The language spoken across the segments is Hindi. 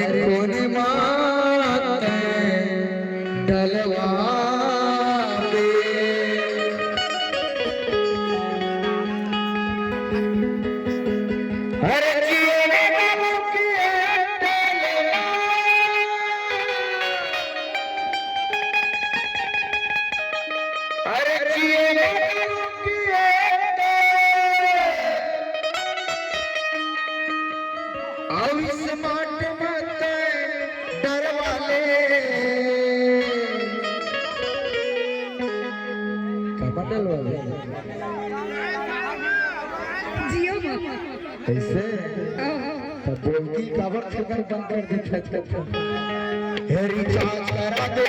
अरे कौन माते डलवा दे अरे जीने मुकिए डलवा अरे जीने मुकिए अविस माट मत डरवाले कपड़ल वाले जियो ऐसे तब बोलती कवर छकर बंद कर दी छत हेरी चाच करा दे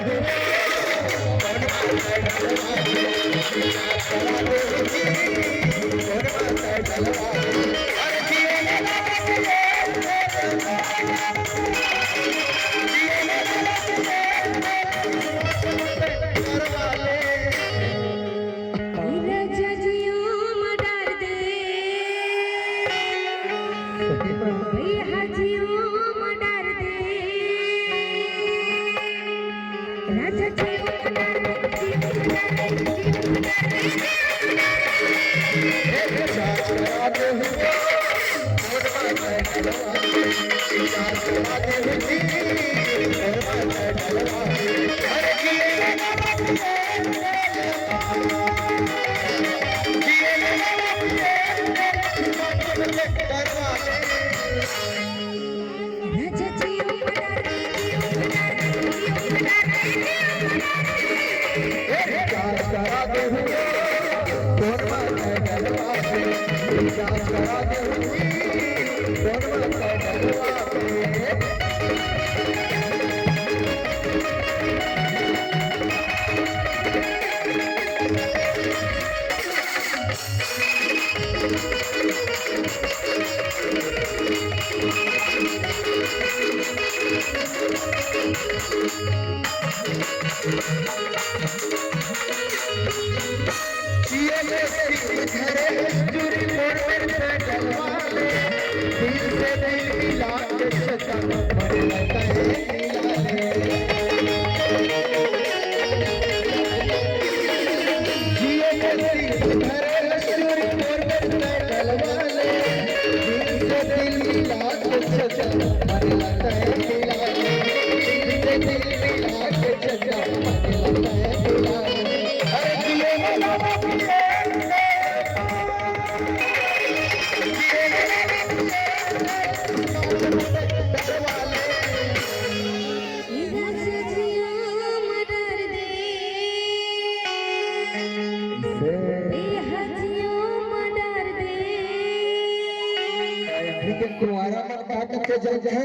कुआरा में काट के जग है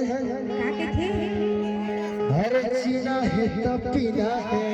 काके थे हर चीना है तब पीना है